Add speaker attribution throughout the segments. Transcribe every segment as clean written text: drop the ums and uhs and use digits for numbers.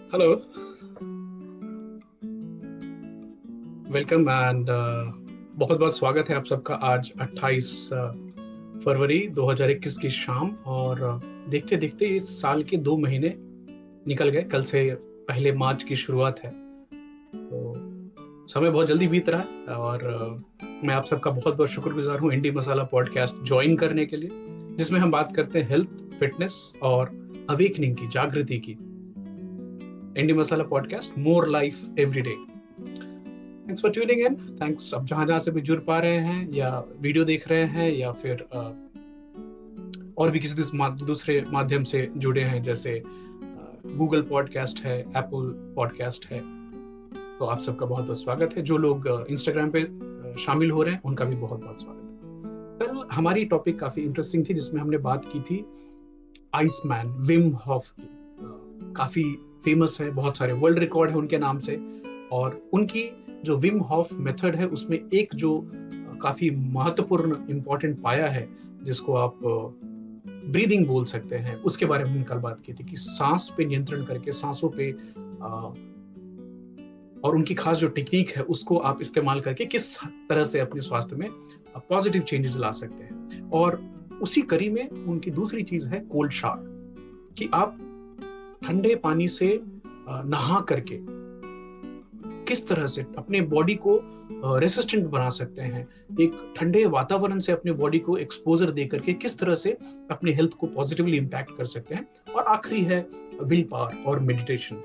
Speaker 1: Hello, welcome and बहुत बहुत स्वागत है आप सबका। आज 28 फरवरी 2021 की शाम और देखते देखते इस साल के 2 महीने निकल गए। कल से पहले मार्च की शुरुआत है, तो समय बहुत जल्दी बीत रहा है और मैं आप सबका बहुत बहुत शुक्रगुजार हूँ इंडी मसाला पॉडकास्ट ज्वाइन करने के लिए, जिसमें हम बात करते हैं हेल्थ, फिटनेस और अवेकनिंग की, जागृति की। Indie masala podcast, more life every day. Thanks for tuning in. Thanks अब जहां जहां से भी जुड़ पा रहे हैं या वीडियो देख रहे हैं या फिर और भी किसी दूसरे माध्यम से जुड़े हैं, जैसे गूगल पॉडकास्ट है, एप्पल पॉडकास्ट है। तो आप सबका बहुत बहुत स्वागत है। जो लोग इंस्टाग्राम पे शामिल हो रहे हैं उनका भी बहुत बहुत स्वागत है। कल हमारी टॉपिक काफी इंटरेस्टिंग थी, जिसमें हमने बात की थी आइसमैन विम हॉफ की। काफी फेमस है, बहुत सारे वर्ल्ड रिकॉर्ड है उनके नाम से। और उनकी जो विम हॉफ मेथड है उसमें एक जो काफी महत्वपूर्ण इंपॉर्टेंट पाया है, जिसको आप ब्रीदिंग बोल सकते हैं, उसके बारे में हमने कल बात की थी कि सांस पे नियंत्रण करके, सांसों पे और उनकी खास जो टेक्निक है उसको आप इस्तेमाल करके किस तरह से अपने स्वास्थ्य में पॉजिटिव चेंजेस ला सकते हैं। और उसी कड़ी में उनकी दूसरी चीज है कोल्ड शावर, कि आप ठंडे पानी से नहा करके किस तरह से अपने बॉडी को रेसिस्टेंट बना सकते हैं, एक ठंडे वातावरण से अपने बॉडी को एक्सपोजर दे करके किस तरह से अपने हेल्थ को पॉजिटिवली इंपैक्ट कर सकते हैं। और आखिरी है विल पावर और मेडिटेशन,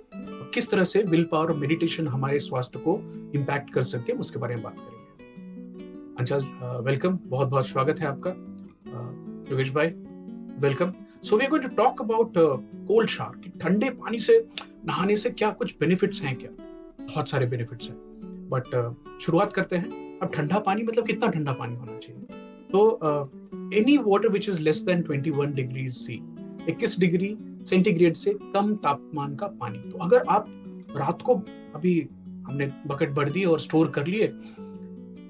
Speaker 1: किस तरह से विल पावर और मेडिटेशन हमारे स्वास्थ्य को इंपैक्ट कर सकते हैं, उसके बारे में बात करेंगे। अंचल, वेलकम, बहुत बहुत स्वागत है आपका। योगेश भाई, welcome. So we are going to talk about cold shower, कि ठंडे पानी से नहाने से क्या कुछ बेनिफिट्स हैं क्या। बहुत सारे बेनिफिट्स हैं, बट शुरुआत करते हैं। अब ठंडा पानी मतलब कितना ठंडा पानी होना चाहिए? तो any water which is less than 21 degree C, 21 degree centigrade से कम तापमान का पानी। तो अगर आप रात को, अभी हमने बकेट भर दी और स्टोर कर लिए,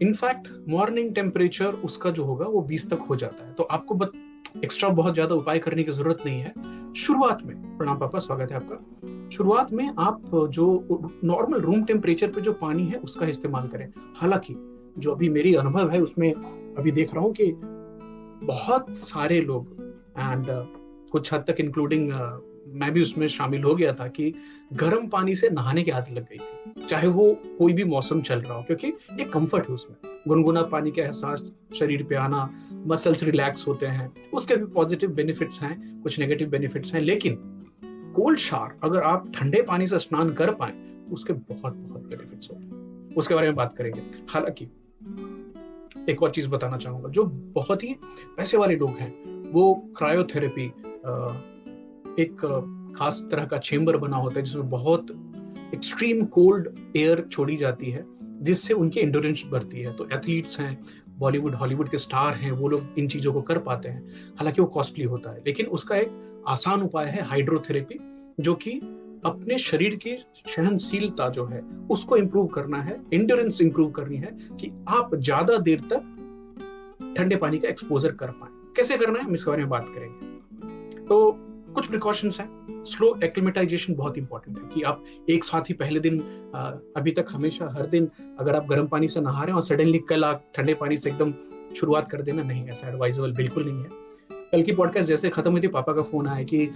Speaker 1: इनफैक्ट मॉर्निंग टेम्परेचर उसका जो होगा वो 20 तक हो जाता है। तो आपको एक्स्ट्रा बहुत ज्यादा उपाय करने की जरूरत नहीं है। शुरुआत में, प्रणाम पापा, स्वागत है आपका। शुरुआत में आप जो नॉर्मल रूम टेम्परेचर पे जो पानी है उसका इस्तेमाल करें। हालांकि जो अभी मेरी अनुभव है उसमें अभी देख रहा हूँ कि बहुत सारे लोग एंड कुछ हद तक इंक्लूडिंग मैं भी उसमें शामिल हो गया था, कि गर्म पानी से नहाने की आदत लग गई थी, चाहे वो कोई भी मौसम चल रहा हो, क्योंकि एक कंफर्ट है उसमें। गुनगुना पानी का एहसास शरीर पे आना, मसल्स रिलैक्स होते हैं, उसके भी पॉजिटिव बेनिफिट्स हैं, कुछ नेगेटिव बेनिफिट्स हैं। लेकिन कोल्ड शावर अगर आप ठंडे पानी से स्नान कर पाए, उसके बहुत बहुत बेनिफिट्स होते हैं, उसके बारे में बात करेंगे। हालांकि एक और चीज बताना चाहूंगा, जो बहुत ही पैसे वाले लोग हैं वो क्रायोथेरेपी, एक खास तरह का चेम्बर बना होता है जिसमें बहुत एक्सट्रीम कोल्ड एयर छोड़ी जाती है, जिससे उनकी एंड्योरेंस बढ़ती है। तो एथलीट्स हैं, बॉलीवुड हॉलीवुड के स्टार हैं, वो लोग इन चीजों को कर पाते हैं। हालांकि वो कॉस्टली होता है, लेकिन उसका एक आसान उपाय है हाइड्रोथेरेपी, जो कि अपने शरीर की सहनशीलता जो है उसको इंप्रूव करना है, एंड्योरेंस इंप्रूव करनी है, कि आप ज्यादा देर तक ठंडे पानी का एक्सपोजर कर पाए। कैसे करना है हम इसके बारे में बात करेंगे। तो कुछ प्रिकॉशंस हैं। स्लो एक्लिमेटाइजेशन बहुत इंपॉर्टेंट है, कि आप एक साथ ही पहले दिन, अभी तक हमेशा हर दिन अगर आप गर्म पानी से नहा रहे हैं और सडनली कल आप ठंडे पानी से एकदम शुरुआत कर देना, नहीं, ऐसा एडवाइजेबल बिल्कुल नहीं है। कल की पॉडकास्ट जैसे खत्म हुई थी, पापा का फोन आया कि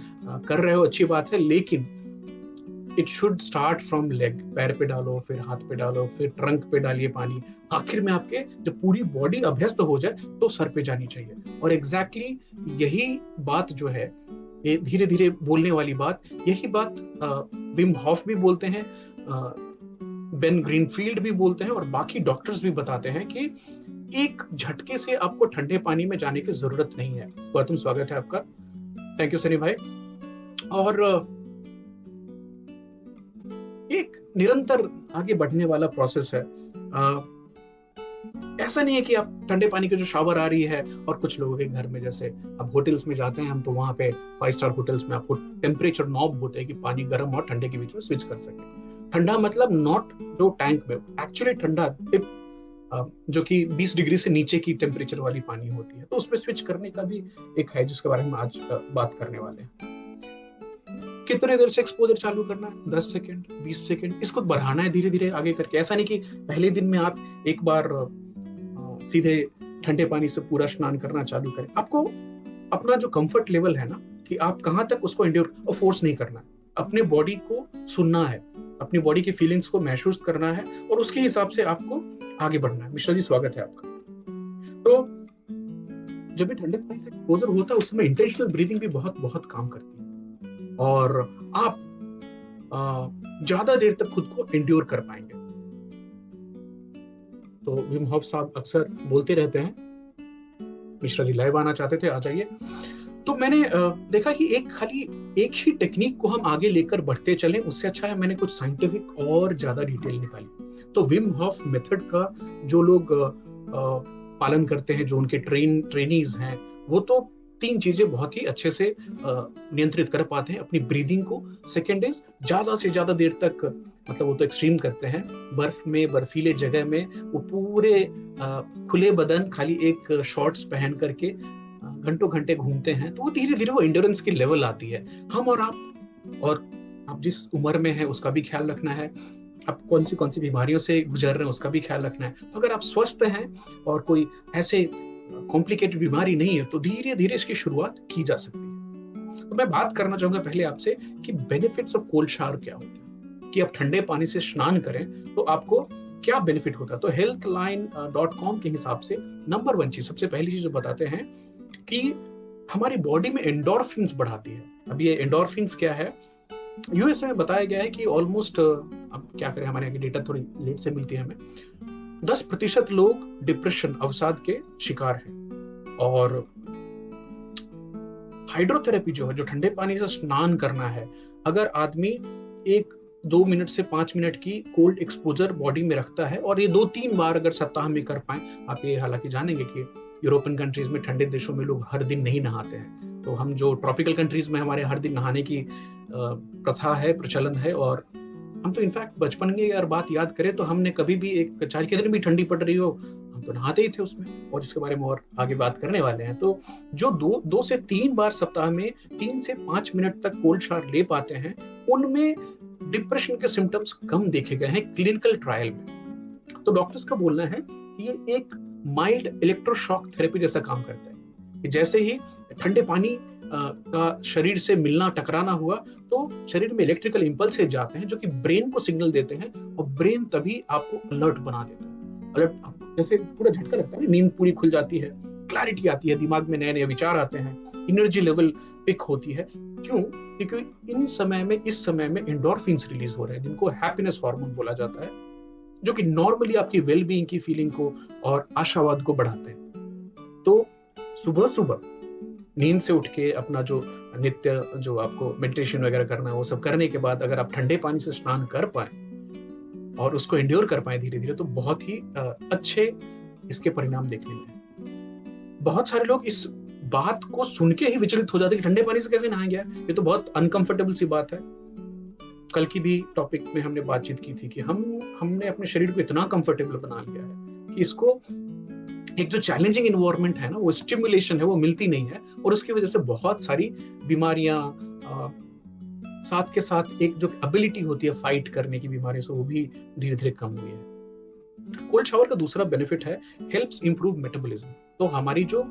Speaker 1: कर रहे हो, अच्छी बात है, लेकिन it should start from leg. पैर पे डालो, फिर हाथ पे डालो, फिर ट्रंक पे डालिए पानी, आखिर में आपके जब पूरी बॉडी अभ्यस्त हो जाए तो सर पे जानी चाहिए। और एग्जैक्टली यही बात जो है, ये धीरे धीरे बोलने वाली बात, यही बात विम हॉफ भी बोलते हैं, बेन ग्रीनफील्ड भी बोलते हैं, और बाकी डॉक्टर्स भी बताते हैं कि एक झटके से आपको ठंडे पानी में जाने की जरूरत नहीं है। गौतम, स्वागत है आपका। थैंक यू सनी भाई। और एक निरंतर आगे बढ़ने वाला प्रोसेस है। ऐसा नहीं है कि आप ठंडे पानी की जो शावर आ रही है, और कुछ लोगों के घर में, जैसे अब होटल्स में जाते हैं हम, तो वहां पे 5 स्टार होटल्स में आपको टेम्परेचर नॉब होते हैं कि पानी गर्म और ठंडे के बीच में स्विच कर सके। ठंडा मतलब नॉट जो टैंक में, एक्चुअली ठंडा टिप, जो कि 20 डिग्री से नीचे की टेम्परेचर वाली पानी होती है, तो उस पर स्विच करने का भी एक है, जिसके बारे में आज बात करने वाले हैं। कितने देर से एक्सपोजर चालू करना है, 10 सेकेंड, 20 सेकेंड, इसको बढ़ाना है धीरे धीरे आगे करके। ऐसा नहीं कि पहले दिन में आप एक बार सीधे ठंडे पानी से पूरा स्नान करना चालू करें। आपको अपना जो कंफर्ट लेवल है ना, कि आप कहां तक उसको एंड्योर और फोर्स नहीं करना है, अपने बॉडी को सुनना है, अपनी बॉडी की फीलिंग्स को महसूस करना है और उसके हिसाब से आपको आगे बढ़ना है। मिश्रा जी, स्वागत है आपका। तो जब भी ठंडे पानी से एक्सपोजर होता है उस समय इंटेंशनल ब्रीदिंग भी बहुत बहुत काम करती है और आप ज्यादा देर तक खुद को एंड्योर कर पाएंगे। तो विम होफ साहब अक्सर बोलते रहते हैं, मिश्रा जी लाइव आना चाहते थे, आ जाइए। तो मैंने देखा कि एक ही टेक्निक को हम आगे लेकर बढ़ते चलें, उससे अच्छा है मैंने कुछ साइंटिफिक और ज्यादा डिटेल निकाली। तो विम होफ मेथड का जो लोग पालन करते हैं, जो उनके ट्रेनीज हैं, वो तो 3 चीजें बहुत ही अच्छे से नियंत्रित कर पाते हैं अपनी ब्रीदिंग को। सेकेंड इज ज्यादा से ज्यादा देर तक, मतलब वो तो एक्सट्रीम करते हैं, बर्फ में, बर्फीले जगह में वो पूरे खुले बदन खाली एक शॉर्ट्स पहन करके घंटों घंटे घूमते हैं। तो वो धीरे धीरे वो एंड्योरेंस की लेवल आती है। हम और आप जिस उम्र में है उसका भी ख्याल रखना है, आप कौन सी बीमारियों से गुजर रहे हैं उसका भी ख्याल रखना है। तो अगर आप स्वस्थ हैं और कोई ऐसे कॉम्प्लिकेटेड बीमारी नहीं है तो धीरे धीरे इसकी शुरुआत की जा सकती है। तो मैं बात करना चाहूंगा पहले आपसे कि बेनिफिट्स ऑफ कोल्ड शावर क्या होते हैं, कि आप ठंडे पानी से स्नान करें तो आपको क्या बेनिफिट होता है। तो healthline.com के हिसाब से नंबर 1 चीज, सबसे पहली चीज जो बताते हैं कि हमारी बॉडी में एंडोर्फिन्स बढ़ाती है। अब ये एंडोर्फिन्स क्या है, यूएसए में बताया गया है कि ऑलमोस्ट, अब क्या करें हमारे यहाँ की डेटा थोड़ी लेट से मिलती है हमें, 10% लोग डिप्रेशन, अवसाद के शिकार हैं। और हाइड्रोथेरेपी जो है, जो ठंडे पानी से स्नान करना है, अगर आदमी 1-2 मिनट से 5 मिनट की कोल्ड एक्सपोजर बॉडी में रखता है और ये 2-3 बार अगर सप्ताह में कर पाए, आप ये हालांकि जानेंगे कि यूरोपियन कंट्रीज में, ठंडे देशों में लोग हर दिन नहीं नहाते हैं। तो हम जो ट्रॉपिकल कंट्रीज में हमारे हर दिन नहाने की प्रथा है, प्रचलन है, और हम तो इनफैक्ट बचपन की अगर बात याद करें तो हमने कभी भी एक चाय के दिन भी ठंडी पड़ रही हो हम तो नहाते ही थे उसमें, और जिसके बारे में और आगे बात करने वाले हैं। तो जो 2 से 3 बार सप्ताह में 3 से 5 मिनट तक कोल्ड शावर ले पाते हैं, उनमें डिप्रेशन के सिम्टम्स कम देखे गए हैं क्लिनिकल ट्रायल में। तो डॉक्टर्स का बोलना है कि ये एक माइल्ड इलेक्ट्रोशॉक थेरेपी जैसा काम करता है, कि जैसे ही ठंडे पानी का शरीर से मिलना, टकराना हुआ, तो शरीर में इलेक्ट्रिकल इंपल्सेस जाते हैं जो कि ब्रेन को सिग्नल देते हैं, और ब्रेन तभी आपको अलर्ट बना देता है। अलर्ट जैसे पूरा झटका लगता है, नींद पूरी खुल जाती है, क्लैरिटी आती है, दिमाग में नए नए विचार आते हैं, एनर्जी लेवल पिक होती है। क्यों? क्योंकि इस समय में एंडोर्फिन्स रिलीज हो रहे हैं, जिनको हैप्पीनेस हार्मोन बोला जाता है, जो कि नॉर्मली आपकी वेलबीइंग की फीलिंग को और आशावाद को बढ़ाते हैं। तो सुबह सुबह नींद से उठ के अपना जो नित्य, जो आपको मेडिटेशन वगैरह करना है, वो सब करने के बाद अगर आप ठंडे पानी से स्नान कर पाए और उसको एंड्योर कर पाए धीरे धीरे, तो बहुत ही अच्छे इसके परिणाम देखने में। बहुत सारे लोग इस बात को सुन के ही विचलित हो जाते हैं कि ठंडे पानी से कैसे नहाएंगे, ये तो बहुत अनकंफर्टेबल सी बात है। कल की भी टॉपिक में हमने बातचीत की थी कि हमने अपने शरीर को इतना कंफर्टेबल बना लिया है कि इसको एक जो चैलेंजिंग इन्वायरमेंट है ना, वो स्टिमुलेशन है, वो मिलती नहीं है, और उसकी वजह से बहुत सारी बीमारियां, साथ के साथ एक जो एबिलिटी होती है फाइट करने की बीमारियों से, वो भी धीरे धीरे कम हुई है। कोल्ड शावर का दूसरा बेनिफिट है हेल्प्स इंप्रूव मेटाबॉलिज्म। तो हमारी जो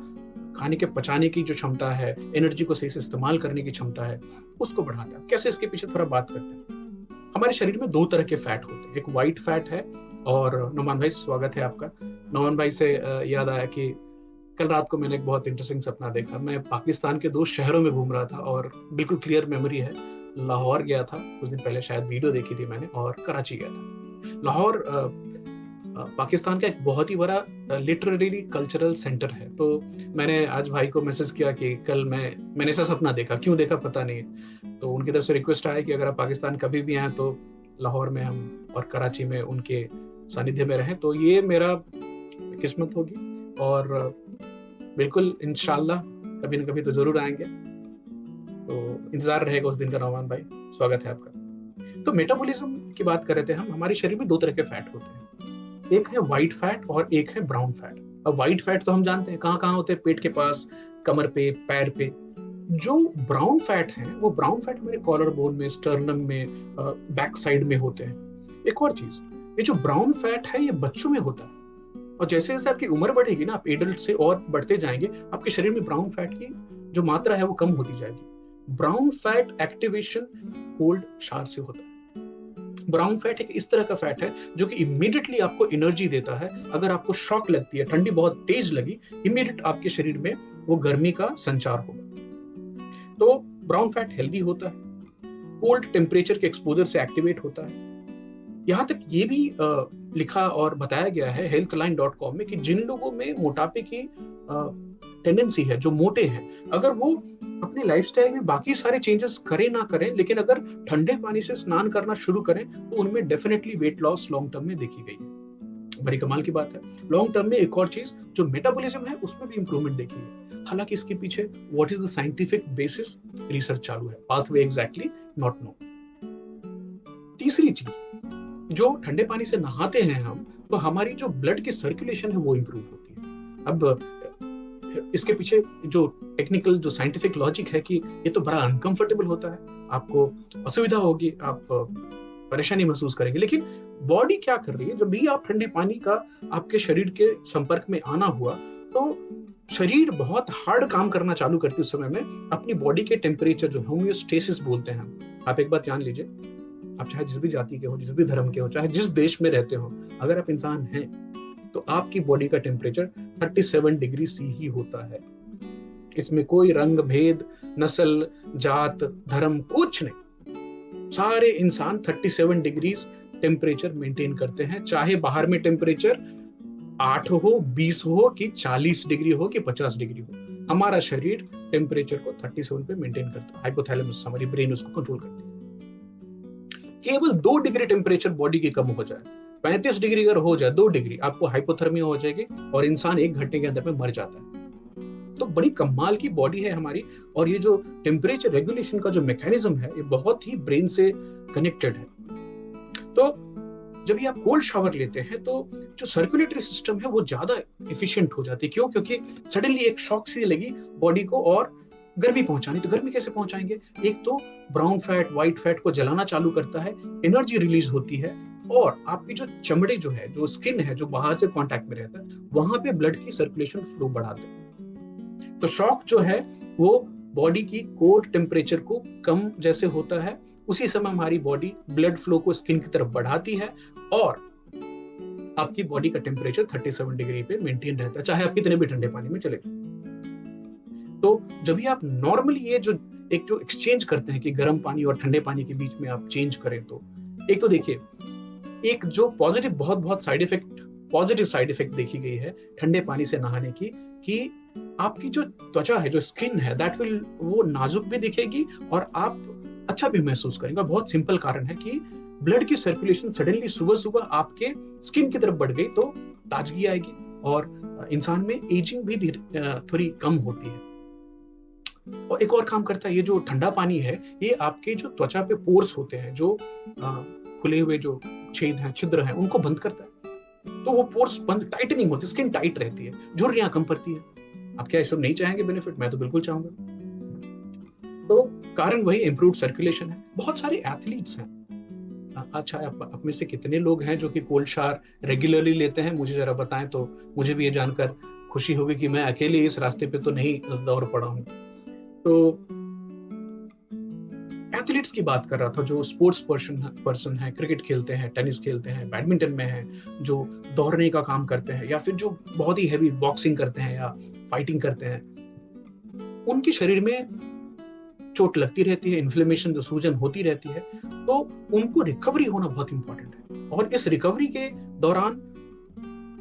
Speaker 1: खाने के पचाने की जो क्षमता है, एनर्जी को सही से इस्तेमाल करने की क्षमता है, उसको बढ़ाता है। कैसे, इसके पीछे थोड़ा बात करते हैं। हमारे शरीर में 2 तरह के फैट होते हैं, एक व्हाइट फैट है, और नोमान भाई स्वागत है आपका। नोमान भाई से याद आया कि कल रात को मैंने एक बहुत इंटरेस्टिंग सपना देखा। मैं पाकिस्तान के 2 शहरों में घूम रहा था, और बिल्कुल क्लियर मेमोरी है, लाहौर गया था कुछ दिन पहले, शायद वीडियो देखी थी मैंने, और कराची गया था। लाहौर पाकिस्तान का एक बहुत ही बड़ा लिटरेरी कल्चरल सेंटर है। तो मैंने आज भाई को मैसेज किया कि कल मैंने ऐसा सपना देखा, क्यों देखा पता नहीं। तो उनकी तरफ से रिक्वेस्ट आया कि अगर आप पाकिस्तान कभी भी आए तो लाहौर में हम और कराची में उनके सानिध्य में रहें। तो ये मेरा किस्मत होगी, और बिल्कुल इंशाल्लाह कभी न कभी तो जरूर आएंगे। तो इंतजार रहेगा उस दिन का। नौमान भाई स्वागत है आपका। तो मेटाबॉलिज्म की बात कर रहे थे हम। हमारे शरीर में 2 तरह के फैट होते हैं, एक है व्हाइट फैट और एक है ब्राउन फैट। अब व्हाइट फैट तो हम जानते हैं कहाँ कहाँ होते हैं, पेट के पास, कमर पे, पैर पे। जो ब्राउन फैट है, वो ब्राउन फैट मेरे कॉलर बोन में, स्टर्नम में, बैक साइड में होते हैं। एक और चीज, ये जो ब्राउन फैट है ये बच्चों में होता है, और जैसे जैसे आपकी उम्र बढ़ेगी ना, आप एडल्ट से और बढ़ते जाएंगे, आपके शरीर में ब्राउन फैट की जो मात्रा है वो कम होती जाएगी। Brown fat activation cold shower से होता है। ब्राउन फैट एक इस तरह का फैट है जो कि इमीडिएटली आपको एनर्जी देता है। अगर आपको शॉक लगती है, ठंडी बहुत तेज लगी, इमीडिएट आपके शरीर में वो गर्मी का संचार होगा। तो ब्राउन फैट हेल्दी होता है, कोल्ड टेम्परेचर के एक्सपोजर से एक्टिवेट होता है। यहाँ तक ये भी लिखा और बताया गया है healthline.com में कि जिन लोगों में मोटापे की टेंडेंसी है, जो मोटे हैं, अगर वो अपने लाइफस्टाइल में बाकी सारे चेंजेस करें ना करें, लेकिन अगर ठंडे पानी से स्नान करना शुरू करें तो उनमें definitely weight loss long term में देखी गई है। बड़ी कमाल की बात है। लॉन्ग टर्म में एक और चीज, जो मेटाबॉलिज्म है उसमें भी इंप्रूवमेंट देखी है। हालांकि इसके पीछे what is the scientific basis, research चालू है, पाथवे एग्जैक्टली नॉट नो। तीसरी चीज, जो ठंडे पानी से नहाते हैं हम, तो हमारी जो ब्लड की सर्कुलेशन है वो इंप्रूव होती है। अब इसके पीछे जो टेक्निकल, जो साइंटिफिक लॉजिक है कि ये तो बड़ा अनकंफर्टेबल होता है, आपको असुविधा होगी, आप परेशानी महसूस करेंगे, लेकिन बॉडी क्या कर रही है, जब भी आप ठंडे पानी का आपके शरीर के संपर्क में आना हुआ, तो शरीर बहुत हार्ड काम करना चालू करती है उस समय में। अपनी बॉडी के टेम्परेचर, जो होम्योस्टेसिस बोलते हैं, आप एक बात जान लीजिए, आप चाहे जिस भी जाति के हो, जिस भी धर्म के हो, चाहे जिस देश में रहते हो, अगर आप इंसान हैं तो आपकी बॉडी का टेम्परेचर 37 डिग्री सी ही होता है। इसमें कोई रंग भेद, नस्ल, जात, धर्म कुछ नहीं। सारे इंसान 37 डिग्री टेम्परेचर मेंटेन करते हैं, चाहे बाहर में टेम्परेचर 8 हो, 20 हो कि 40 डिग्री हो कि 50 डिग्री हो, हमारा शरीर टेम्परेचर को 37 पे मेंटेन करता है। हाइपोथैलेमस, हमारी ब्रेन उसको कंट्रोल करती है। केवल 2 डिग्री टेम्परेचर बॉडी की कम हो जाए, 35 डिग्री अगर हो जाए, 2 डिग्री, आपको हाइपोथर्मिया हो जाएगी और इंसान 1 घंटे के अंदर में मर जाता है। तो बड़ी कमाल की बॉडी है हमारी, और ये जो टेम्परेचर रेगुलेशन का जो मैकेनिज्म है, ये बहुत ही ब्रेन से कनेक्टेड है। तो जब ये आप कोल्ड शावर लेते हैं तो जो सर्कुलेटरी सिस्टम है वो ज्यादा एफिशिएंट हो जाती है। क्यों? क्योंकि सडनली एक शॉक सी लगी बॉडी को, और गर्मी पहुंचानी, तो गर्मी कैसे पहुंचाएंगे? एक तो ब्राउन फैट, व्हाइट फैट को जलाना चालू करता है, एनर्जी रिलीज होती है, और आपकी जो चमड़े जो है, जो स्किन है, जो बाहर से कांटेक्ट में रहता है, वहां पे ब्लड की सर्कुलेशन फ्लो बढ़ाते हैं। तो शॉक जो है वो बॉडी की कोर टेम्परेचर को कम जैसे होता है, उसी समय हमारी बॉडी ब्लड फ्लो को स्किन की तरफ बढ़ाती है, और आपकी बॉडी का टेम्परेचर 37 डिग्री पे मेंटेन रहता है, चाहे आप कितने भी ठंडे पानी में चले जाए। तो जब भी आप नॉर्मली ये जो एक्सचेंज करते हैं कि गर्म पानी और ठंडे पानी के बीच में आप चेंज करें, तो एक तो देखिए, एक जो पॉजिटिव, बहुत पॉजिटिव साइड इफेक्ट देखी गई है ठंडे पानी से नहाने की, कि आपकी जो त्वचा है, जो स्किन है, दैट विल, वो नाजुक भी दिखेगी और आप अच्छा भी महसूस करेंगे। बहुत सिंपल कारण है कि ब्लड की सर्कुलेशन सडनली सुबह सुबह आपके स्किन की तरफ बढ़ गई तो ताजगी आएगी, और इंसान में एजिंग भी थोड़ी कम होती है। और एक और काम करता है, ये जो ठंडा पानी है, ये आपके जो त्वचा पे पोर्स होते हैं, जो खुले हुए जो छेद हैं, छिद्र हैं, उनको बंद करता है। तो वो पोर्स बंद, टाइटनिंग होती है, स्किन टाइट रहती है, झुर्रियां कम पड़ती है। आप क्या ये सब नहीं चाहेंगे बेनिफिट? मैं तो बिल्कुल चाहूंगा। तो कारण वही इंप्रूव्ड सर्कुलेशन है। बहुत सारे एथलीट्स हैं। अच्छा, आप में से कितने लोग हैं जो कि कोल्ड शावर रेगुलरली लेते हैं? मुझे जरा बताएं, तो मुझे भी ये जानकर खुशी होगी कि मैं अकेले इस रास्ते पे तो नहीं दौड़ पड़ा हूं। तो एथलीट्स की बात कर रहा था, जो स्पोर्ट्स पर्सन है, क्रिकेट खेलते हैं, टेनिस खेलते हैं, बैडमिंटन में है, जो दौड़ने का काम करते हैं, या फिर जो बहुत ही हैवी बॉक्सिंग करते हैं या फाइटिंग करते हैं, उनके शरीर में चोट लगती रहती है, इन्फ्लेमेशन, जो सूजन होती रहती है, तो उनको रिकवरी होना बहुत इंपॉर्टेंट है। और इस रिकवरी के दौरान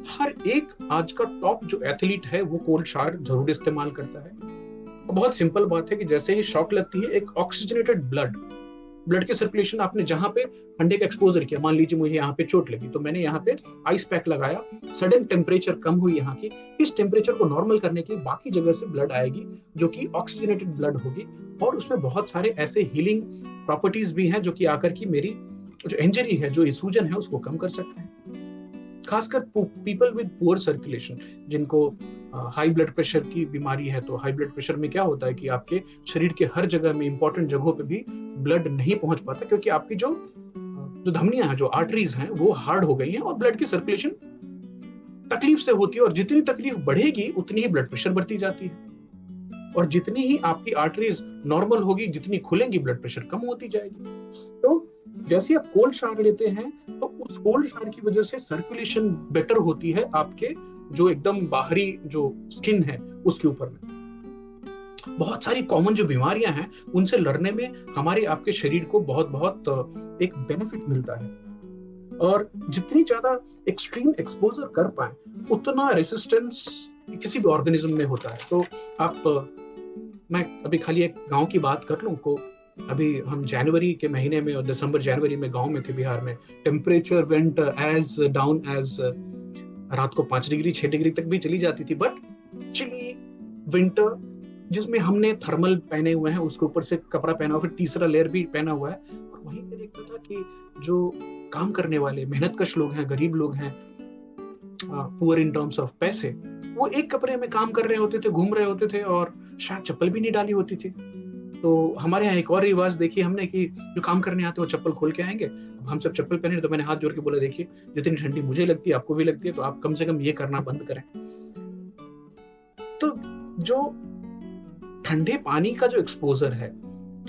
Speaker 1: हर एक आज का टॉप जो एथलीट है वो कोल्ड शावर जरूर इस्तेमाल करता है। बहुत सिंपल बात है कि जैसे ही शॉक लगती है, एक ऑक्सीजनेटेड ब्लड की सर्कुलेशन, आपने जहां पे ठंडे का एक्सपोजर किया, मान लीजिए मुझे यहाँ पे चोट लगी, तो मैंने यहाँ पे आइस पैक लगाया, सडन टेम्परेचर कम हुई यहाँ की, इस टेम्परेचर को नॉर्मल करने के लिए बाकी जगह से ब्लड आएगी, जो कि ऑक्सीजनेटेड ब्लड होगी, और उसमें बहुत सारे ऐसे हीलिंग प्रॉपर्टीज भी हैं जो कि आकर की मेरी जो इंजरी है, जो सूजन है, उसको कम कर सकते हैं। खासकर पीपल विद पुअर सर्कुलेशन, जिनको हाई ब्लड प्रेशर की बीमारी है, तो हाई ब्लड प्रेशर में क्या होता है कि आपके शरीर के हर जगह में, इंपॉर्टेंट जगहों पे भी ब्लड नहीं पहुंच पाता, क्योंकि आपकी जो धमनियां हैं, जो आर्टरीज हैं, वो हार्ड हो गई हैं और ब्लड की सर्कुलेशन तकलीफ से होती है, और जितनी तकलीफ बढ़ेगी उतनी ही ब्लड प्रेशर बढ़ती जाती है, और जितनी ही आपकी आर्टरीज नॉर्मल होगी, जितनी खुलेंगी, ब्लड प्रेशर कम होती जाएगी। तो जैसे आप कोल्ड शावर लेते हैं तो उस कोल्ड शावर की वजह से सर्कुलेशन बेटर होती है आपके जो एकदम बाहरी जो स्किन है उसके ऊपर में। बहुत सारी कॉमन जो बीमारियां हैं उनसे लड़ने में हमारे आपके शरीर को बहुत बहुत एक बेनिफिट मिलता है, और जितनी ज्यादा एक्सट्रीम एक्सपोजर कर पाए उतना रेसिस्टेंस किसी भी ऑर्गेनिज्म में होता है। तो मैं अभी खाली एक गांव की बात कर लूं को, अभी हम जनवरी के महीने में और दिसंबर जनवरी में गांव में थे बिहार में, temperature went as down as रात को 5 डिग्री 6 डिग्री तक भी चली जाती थी, बट चिली विंटर जिसमें हमने थर्मल पहने हुए हैं, उसके ऊपर से कपड़ा पहना हुआ, फिर तीसरा लेयर भी पहना हुआ है, और वहीं पे देखता था कि जो काम करने वाले मेहनतकश लोग हैं, गरीब लोग हैं, पुअर इन टर्म्स ऑफ पैसे, वो एक कपड़े में काम कर रहे होते थे, घूम रहे होते थे, और शायद चप्पल भी नहीं डाली होती थी। तो हमारे यहाँ एक और रिवाज देखी हमने कि जो काम करने आते हैं वो चप्पल खोल के आएंगे। अब हम सब चप्पल पहने, तो मैंने हाथ जोड़ के बोला, देखिए जितनी ठंडी मुझे लगती है आपको भी लगती है, तो आप कम से कम ये करना बंद करें। तो जो ठंडे पानी का जो एक्सपोजर है,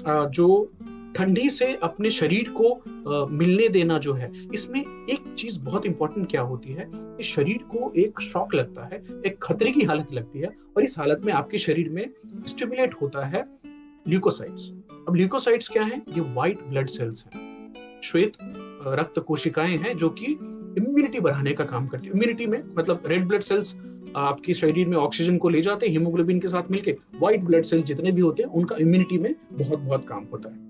Speaker 1: जो ठंडी से अपने शरीर को मिलने देना जो है, इसमें एक चीज बहुत इंपॉर्टेंट क्या होती है कि शरीर को एक शॉक लगता है, एक खतरे की हालत लगती है, और इस हालत में आपके शरीर में स्टिमुलेट होता है ल्यूकोसाइट्स। अब ल्यूकोसाइट्स क्या है? ये व्हाइट ब्लड सेल्स हैं, श्वेत रक्त कोशिकाएं हैं जो कि इम्यूनिटी बढ़ाने का काम करती है। इम्यूनिटी में मतलब रेड ब्लड सेल्स आपके शरीर में ऑक्सीजन को ले जाते हैं हीमोग्लोबिन के साथ मिलके, व्हाइट ब्लड सेल्स जितने भी होते हैं उनका इम्यूनिटी में बहुत बहुत काम होता है।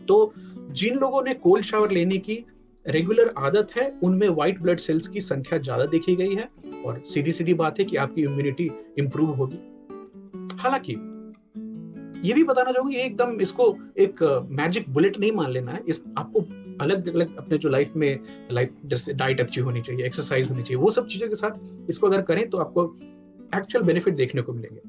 Speaker 1: तो जिन लोगों ने कोल्ड शावर लेने की रेगुलर आदत है उनमें व्हाइट ब्लड सेल्स की संख्या ज्यादा देखी गई है, और सीधी सीधी बात है कि आपकी इम्यूनिटी इंप्रूव होगी। हालांकि ये भी बताना चाहूंगी, एकदम इसको एक मैजिक बुलेट नहीं मान लेना है। इस आपको अलग अलग अपने जो लाइफ में डाइट अच्छी होनी चाहिए, एक्सरसाइज होनी चाहिए, वो सब चीजों के साथ इसको अगर करें तो आपको एक्चुअल बेनिफिट देखने को मिलेंगे।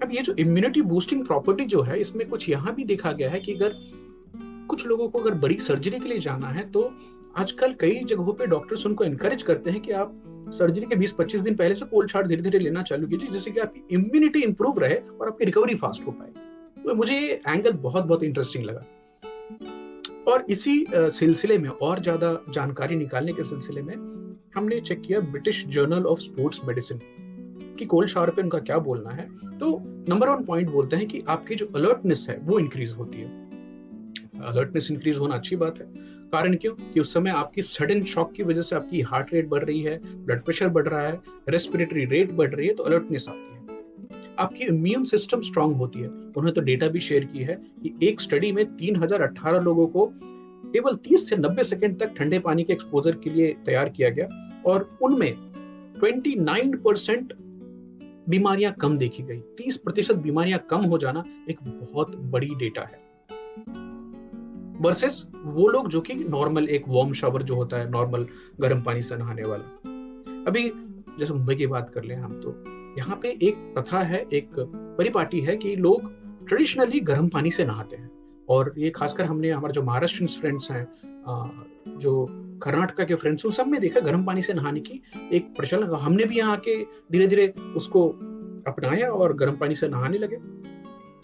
Speaker 1: अब ये जो इम्यूनिटी बूस्टिंग प्रॉपर्टी जो है, इसमें कुछ यहाँ भी देखा गया है कि अगर कुछ लोगों को अगर बड़ी सर्जरी के लिए जाना है तो आजकल कई जगहों पे डॉक्टर्स उनको एनकरेज करते हैं कि आप सर्जरी के 20-25 दिन पहले से कोल्ड शावर धीरे धीरे लेना चालू कीजिए, जिससे कि आपकी इम्यूनिटी इंप्रूव रहे और आपकी रिकवरी फास्ट हो पाए। तो मुझे ये एंगल बहुत बहुत इंटरेस्टिंग लगा, और इसी सिलसिले में और ज्यादा जानकारी निकालने के सिलसिले में हमने चेक किया British journal of sports medicine कि कोल्ड शावर पे उनका क्या बोलना है। तो नंबर 1 पॉइंट बोलते हैं कि आपकी जो अलर्टनेस है वो इंक्रीज होती है। अलर्टनेस इंक्रीज होना अच्छी बात है, कारण क्यों कि उस समय आपकी सडन शॉक की वजह से आपकी हार्ट रेट बढ़ रही है, ब्लड प्रेशर बढ़ रहा है, रेस्पिरेटरी रेट बढ़ रही है, तो अलर्टनेस आती है। आपकी इम्यून सिस्टम स्ट्रांग होती है। उन्होंने तो डेटा भी शेयर की है कि एक स्टडी में 3018 लोगों को केवल 30 से 90 सेकंड तक ठंडे पानी के एक्सपोजर के लिए तैयार किया गया, और उनमें 29% बीमारियां कम देखी गई। 30% बीमारियां कम हो जाना एक बहुत बड़ी डेटा है, वर्सेस वो लोग जो कि नॉर्मल एक वार्म शावर जो होता है, नॉर्मल गर्म पानी से नहाने वाला। अभी जैसे मुंबई की बात कर लें हम, तो यहाँ पे एक प्रथा है, एक परिपाटी है कि लोग ट्रेडिशनली गर्म पानी से नहाते हैं, और ये खासकर हमने हमारे जो महाराष्ट्रियन फ्रेंड्स हैं, जो कर्नाटका के फ्रेंड्स, उन सब में देखा गर्म पानी से नहाने की एक प्रचलन। हमने भी यहाँ आके धीरे धीरे उसको अपनाया और गर्म पानी से नहाने लगे।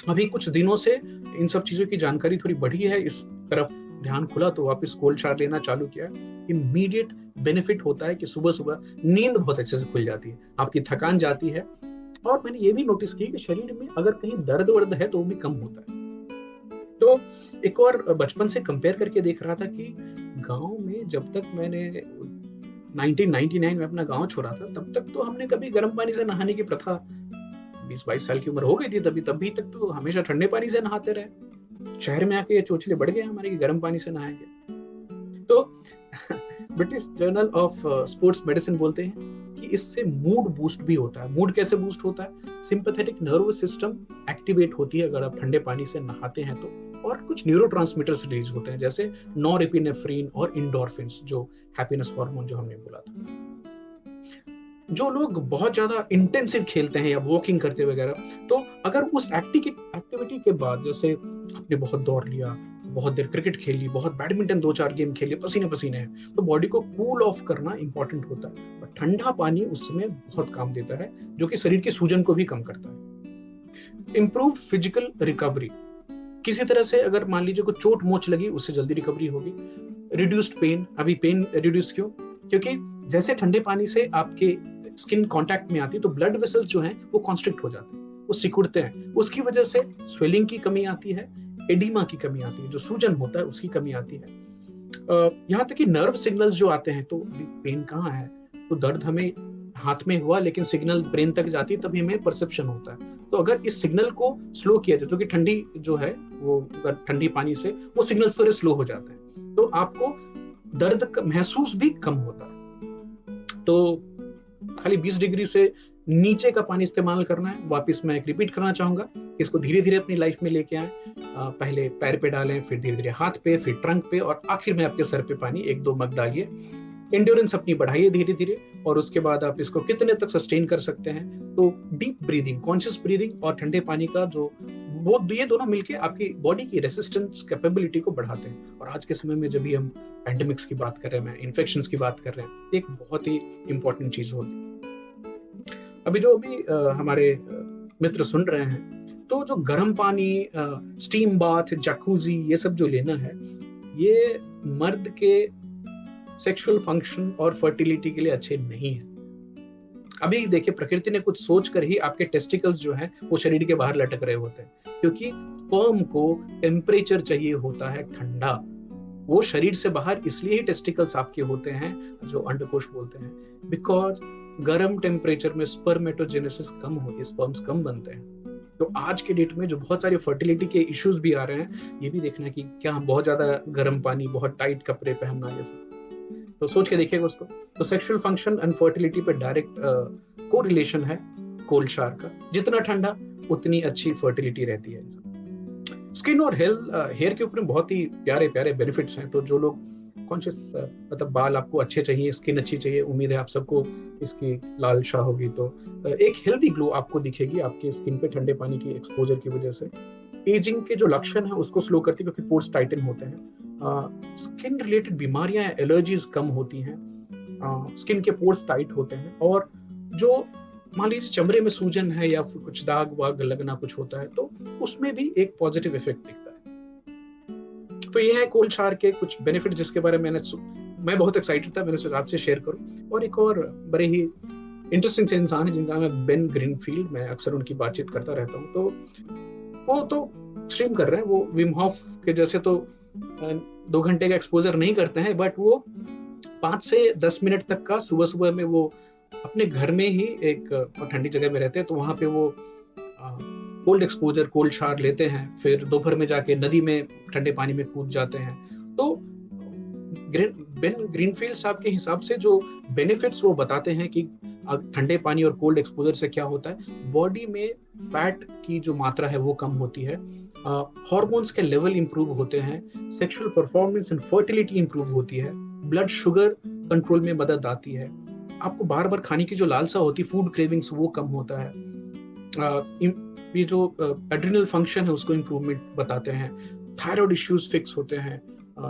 Speaker 1: अभी कुछ दिनों से इन सब चीजों की जानकारी थोड़ी बढ़ी है, इस तरफ ध्यान खुला तो वापस कोल्ड शावर लेना चालू किया। इमीडिएट बेनिफिट होता है कि सुबह सुबह नींद बहुत अच्छे से खुल जाती है, आपकी थकान जाती है, और मैंने ये भी नोटिस किया कि शरीर में अगर कहीं दर्द वर्द है तो वो भी कम होता है। तो एक और बचपन से कंपेयर करके देख रहा था कि गांव में जब तक मैंने 1999 में अपना गांव छोड़ा था, तब तक तो हमने कभी गर्म पानी से नहाने की प्रथा, 20-22 साल की उम्र हो गई थी तभी तक तो हमेशा ठंडे पानी से नहाते रहे। शहर में आके ये चोचले बढ़ गए हमारे कि गर्म पानी से नहाएंगे। तो British journal of sports medicine बोलते हैं कि इससे मूड बूस्ट भी होता है। मूड कैसे बूस्ट होता है? सिंपैथेटिक नर्वस सिस्टम एक्टिवेट होती है अगर आप ठंडे पानी से नहाते हैं तो, और कुछ न्यूरोट्रांसमीटर्स रिलीज होते हैं, जैसे नॉरएपिनेफ्रिन और इंडोर्फिन्स, जो हैप्पीनेस हार्मोन जो हमने बोला था। जो लोग बहुत ज्यादा इंटेंसिव खेलते हैं या वॉकिंग करते वगैरह, तो अगर उस एक्टिविटी के बाद, जैसे आपने बहुत दौड़ लिया, बहुत देर क्रिकेट खेल ली, बहुत बैडमिंटन 2-4 गेम खेल लिए, पसीने पसीने हैं, तो बॉडी को कूल ऑफ करना इंपॉर्टेंट होता है। और ठंडा पानी उस समय बहुत काम देता है, जो कि शरीर के सूजन को भी कम करता है। इम्प्रूव फिजिकल रिकवरी, किसी तरह से अगर मान लीजिए कोई चोट मोच लगी, उससे जल्दी रिकवरी होगी। रिड्यूस्ड पेन, अभी पेन रिड्यूस क्यों? क्योंकि जैसे ठंडे पानी से आपके स्किन कांटेक्ट में आती है, तो ब्लड वेसल्स जो हैं वो कॉन्स्ट्रिक्ट हो जाते हैं, वो सिकुड़ते हैं, उसकी वजह से स्वेलिंग की कमी आती है, एडिमा की कमी आती है, जो सूजन होता है उसकी कमी आती है। यहाँ तक कि नर्व सिग्नल्स जो आते हैं, तो पेन कहाँ है, तो दर्द हमें हाथ में हुआ लेकिन सिग्नल ब्रेन तक जाती है, तभी हमें परसेप्शन होता है। तो अगर इस सिग्नल को स्लो किया जाए, जो कि ठंडी जो है वो ठंडी पानी से वो सिग्नल थोड़े स्लो हो जाते हैं, तो आपको दर्द महसूस भी कम होता है। तो खाली 20 डिग्री से नीचे का पानी इस्तेमाल करना है। वापस मैं एक रिपीट करना चाहूंगा, इसको धीरे धीरे अपनी लाइफ में लेके आए। पहले पैर पे डालें, फिर धीरे धीरे हाथ पे, फिर ट्रंक पे, और आखिर में आपके सर पे पानी 1-2 मग डालिए। एंड्योरेंस अपनी बढ़ाइए धीरे धीरे, और उसके बाद आप इसको कितने तक सस्टेन कर सकते हैं। तो डीप ब्रीदिंग, कॉन्शियस ब्रीदिंग और ठंडे पानी का जो वो ये दोनों मिलके आपकी बॉडी की रेसिस्टेंस कैपेबिलिटी को बढ़ाते हैं। और आज के समय में जब भी हम पैंडेमिक्स की बात कर रहे हैं, इन्फेक्शंस की बात कर रहे हैं, एक बहुत ही इंपॉर्टेंट चीज होती है। अभी जो भी हमारे मित्र सुन रहे हैं, तो जो गर्म पानी, स्टीम बाथ, जैकूजी, ये सब जो लेना है, ये मर्द के सेक्सुअल फंक्शन और फर्टिलिटी के लिए अच्छे नहीं है। अभी देखिए, प्रकृति ने कुछ सोच कर ही आपके टेस्टिकल्स जो हैं वो शरीर के बाहर लटक रहे होते हैं, क्योंकि स्पर्म को टेम्परेचर चाहिए होता है ठंडा। वो शरीर से बाहर इसलिए ही टेस्टिकल्स आपके होते हैं, जो अंडकोश बोलते हैं, बिकॉज गर्म टेम्परेचर में स्पर्मेटोजेनेसिस कम होती है, स्पर्म्स कम बनते हैं। तो आज के डेट में जो बहुत सारे फर्टिलिटी के इश्यूज भी आ रहे हैं, ये भी देखना है कि क्या हम बहुत ज्यादा गर्म पानी, बहुत टाइट कपड़े पहनना, जैसे तो सोच के देखिएगा उसको। तो सेक्सुअल फंक्शन एंड फर्टिलिटी पे डायरेक्ट कोरिलेशन है कोल्ड शावर का। जितना ठंडा उतनी अच्छी फर्टिलिटी रहती है। स्किन और हेयर के ऊपर बहुत ही प्यारे प्यारे बेनिफिट्स हैं। तो जो लोग कॉन्शियस, मतलब बाल आपको अच्छे चाहिए, स्किन अच्छी चाहिए, उम्मीद है आप सबको इसकी लालसा होगी, तो एक हेल्दी ग्लो आपको दिखेगी आपके स्किन पे ठंडे पानी की एक्सपोजर की वजह से। एजिंग के जो लक्षण है उसको स्लो करती है, क्योंकि पोर्स टाइटन होते हैं। स्किन रिलेटेड बीमारियां, एलर्जीज कम होती हैं, स्किन के पोर्स टाइट होते हैं, और जो मान लीजिए चमड़े में सूजन है या फिर कुछ दाग वाग लगना कुछ होता है, तो उसमें भी एक पॉजिटिव इफेक्ट दिखता है। तो ये है कोल्ड शावर के कुछ बेनिफिट, जिसके बारे में मैं बहुत एक्साइटेड था, मैंने सोचा आपसे शेयर करूं। और एक और बड़े ही इंटरेस्टिंग से इंसान है जिनका नाम है बेन ग्रीनफील्ड, मैं अक्सर उनकी बातचीत करता रहता हूँ। तो वो तो स्ट्रीम कर रहे हैं, वो विम हॉफ के जैसे तो 2 घंटे का एक्सपोजर नहीं करते हैं, बट वो 5 से 10 मिनट तक का सुबह सुबह में वो अपने घर में ही एक ठंडी जगह में रहते हैं, तो वहां पे वो कोल्ड एक्सपोजर, कोल्ड शावर लेते हैं, फिर दोपहर में जाके नदी में ठंडे पानी में कूद जाते हैं। तो बेन ग्रीनफील्ड साहब के हिसाब से जो बेनिफिट्स वो बताते हैं कि ठंडे पानी और कोल्ड एक्सपोजर से क्या होता है, बॉडी में फैट की जो मात्रा है वो कम होती है, हार्मोन्स के लेवल इंप्रूव होते हैं, sexual performance and fertility improve होती है, ब्लड शुगर कंट्रोल में मदद आती है, आपको बार बार खाने की जो लालसा होती है, फूड क्रेविंग्स, वो कम होता है, ये जो एड्रिनल फंक्शन है उसको इंप्रूवमेंट बताते हैं, थायराइड इश्यूज फिक्स होते हैं,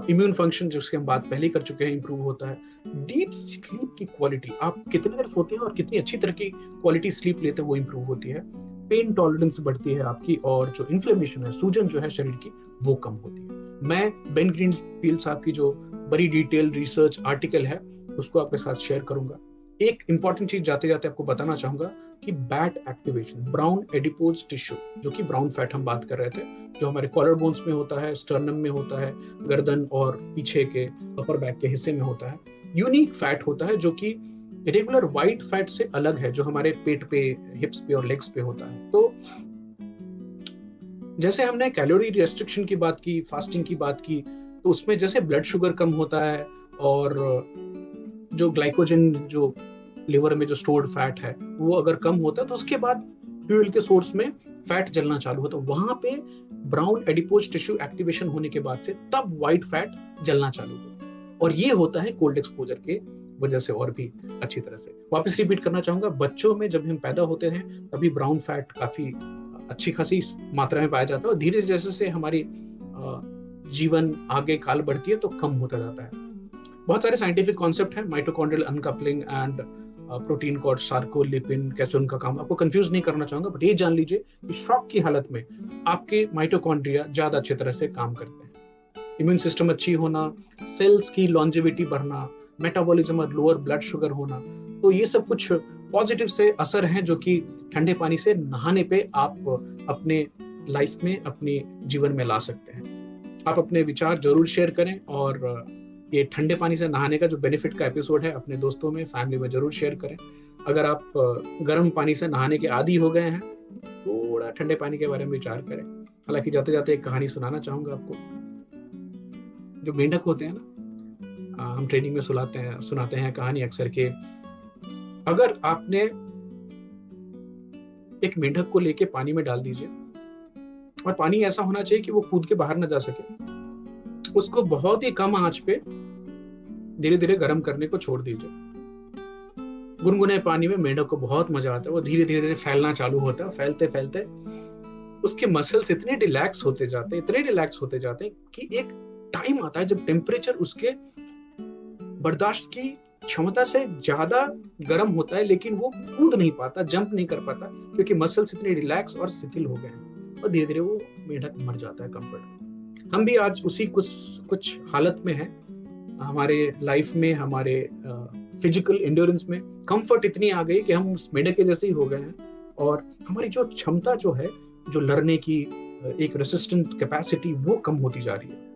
Speaker 1: इम्यून फंक्शन जिसकी हम बात पहले कर चुके हैं इंप्रूव होता है, डीप स्लीप की क्वालिटी, आप कितने देर सोते हैं और कितनी अच्छी तरह की क्वालिटी स्लीप लेते हैं वो इंप्रूव होती है, पेन टॉलरेंस बढ़ती है आपकी, और जो इन्फ्लेमेशन है, सूजन जो है शरीर की, वो कम होती है। मैं बेन ग्रीनफील्ड साहब की जो बड़ी डिटेल रिसर्च आर्टिकल है उसको आपके साथ शेयर करूंगा। एक इंपॉर्टेंट चीज जाते जाते आपको बताना चाहूंगा कि bat activation, brown adipose tissue, जो कि ब्राउन फैट हम बात कर रहे थे, जो हमारे कॉलर बोन्स में होता है, स्टर्नम में होता है, गर्दन और पीछे के अपर बैक के हिस्से में होता है, यूनिक फैट होता है जो कि रेगुलर व्हाइट फैट से अलग है, जो हमारे पेट पे, हिप्स पे और लेग्स पे होता है। तो जैसे हमने कैलोरी रेस्ट्रिक्शन की बात की, फास्टिंग की बात की, तो उसमें जैसे ब्लड शुगर कम होता है, और जो ग्लाइकोजन, जो लिवर में जो स्टोर्ड फैट है, वो अगर कम होता है, तो उसके बाद फ्यूल के सोर्स में फैट जलना चालू होता है, वहां पे ब्राउन एडिपोज टिश्यू एक्टिवेशन होने के बाद से तब व्हाइट फैट जलना चालू होता है। और ये होता है कोल्ड एक्सपोजर के वजह से और भी अच्छी तरह से। वापस रिपीट करना चाहूंगा, बच्चों में जब हम पैदा होते हैं तभी ब्राउन फैट काफी अच्छी खासी मात्रा में पाया जाता है, और धीरे जैसे से हमारी जीवन आगे काल बढ़ती है तो कम होता जाता है। बहुत सारे साइंटिफिक कॉन्सेप्ट हैं, mitochondrial uncoupling and protein called सार्कोलिपिन, कैसे उनका काम, आपको कंफ्यूज नहीं करना चाहूंगा, बट ये जान लीजिए कि शॉक की हालत में आपके माइटोकॉन्ड्रिया ज्यादा अच्छी तरह से काम करते हैं। इम्यून सिस्टम अच्छी होना, सेल्स की लॉन्जेविटी बढ़ना, मेटाबॉलिज्म और लोअर ब्लड शुगर होना, तो ये सब कुछ पॉजिटिव से असर हैं जो कि ठंडे पानी से नहाने पे आप अपने लाइफ में, अपने जीवन में ला सकते हैं। आप अपने विचार जरूर शेयर करें, और ये ठंडे पानी से नहाने का जो बेनिफिट का एपिसोड है अपने दोस्तों में, फैमिली में जरूर शेयर करें। अगर आप गर्म पानी से नहाने के आदी हो गए हैं, थोड़ा ठंडे पानी के बारे में विचार करें। हालांकि जाते जाते एक कहानी सुनाना चाहूंगा आपको। जो मेंढक होते हैं ना, हम ट्रेनिंग में सुनाते हैं कहानी अक्सर के, अगर आपने एक मेंढक को लेके पानी में डाल दीजिए, और पानी ऐसा होना चाहिए कि वो कूद के बाहर ना जा सके, उसको बहुत ही कम आंच पे धीरे धीरे गर्म करने को छोड़ दीजिए। गुनगुने पानी में मेंढक को बहुत मजा आता है, वो धीरे धीरे फैलना चालू होता है। फैलते फैलते उसके मसल्स इतने रिलैक्स होते जाते हैं कि एक टाइम आता है जब टेम्परेचर उसके बर्दाश्त की क्षमता से ज्यादा गर्म होता है, लेकिन वो कूद नहीं पाता, जंप नहीं कर पाता, क्योंकि मसल्स इतने रिलैक्स और शिथिल हो गए हैं, और धीरे धीरे वो मेंढक मर जाता है कंफर्ट। हम भी आज उसी कुछ हालत में हैं हमारे लाइफ में, हमारे फिजिकल एंड्योरेंस में कंफर्ट इतनी आ गई कि हम उस मेंढक के जैसे ही हो गए हैं, और हमारी जो क्षमता जो है, जो लड़ने की एक रेसिस्टेंट कैपेसिटी, वो कम होती जा रही है।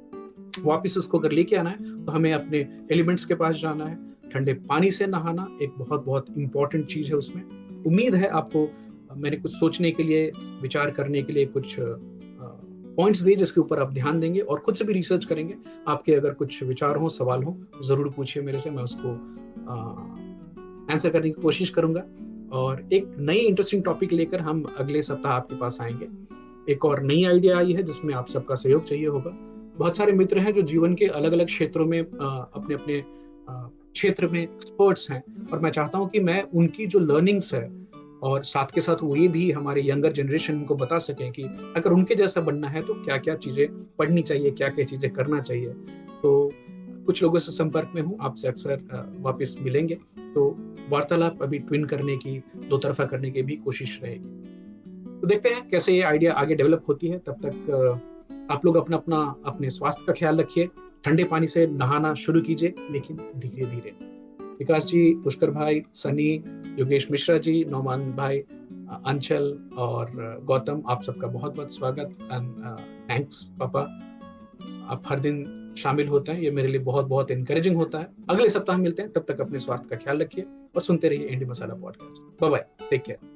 Speaker 1: वापस उसको अगर लेके आना है तो हमें अपने एलिमेंट्स के पास जाना है। ठंडे पानी से नहाना एक बहुत बहुत इंपॉर्टेंट चीज है उसमें। उम्मीद है आपको मैंने कुछ सोचने के लिए, विचार करने के लिए कुछ पॉइंट्स दिए जिसके ऊपर आप ध्यान देंगे और खुद से भी रिसर्च करेंगे। आपके अगर कुछ विचार हो, सवाल हो, जरूर पूछिए मेरे से, मैं उसको आंसर करने की कोशिश करूंगा। और एक नई इंटरेस्टिंग टॉपिक लेकर हम अगले सप्ताह आपके पास आएंगे। एक और नई आइडिया आई है जिसमें आप सबका सहयोग चाहिए होगा। बहुत सारे मित्र हैं जो जीवन के अलग अलग क्षेत्रों में अपने अपने क्षेत्र में एक्सपर्ट्स हैं, और मैं चाहता हूं कि मैं उनकी जो लर्निंग्स है, और साथ के साथ वो ये भी हमारे यंगर जनरेशन को बता सकें कि अगर उनके जैसा बनना है तो क्या क्या चीजें पढ़नी चाहिए, क्या क्या चीजें करना चाहिए। तो कुछ लोगों से संपर्क में हूँ, आपसे अक्सर वापस मिलेंगे, तो वार्तालाप अभी ट्विन करने की, दो तरफा करने की भी कोशिश रहेगी। तो देखते हैं कैसे ये आइडिया आगे डेवलप होती है। तब तक आप लोग अपने स्वास्थ्य का ख्याल रखिए। ठंडे पानी से नहाना शुरू कीजिए, लेकिन धीरे धीरे। विकास जी, पुष्कर भाई, सनी, योगेश मिश्रा जी, नौमान भाई, अंचल और गौतम, आप सबका बहुत बहुत स्वागत एंड थैंक्स पापा। आप हर दिन शामिल होते हैं, ये मेरे लिए बहुत बहुत इनकरेजिंग होता है। अगले सप्ताह मिलते हैं, तब तक अपने स्वास्थ्य का ख्याल रखिए और सुनते रहिए indie masala podcast. Bye bye, take care.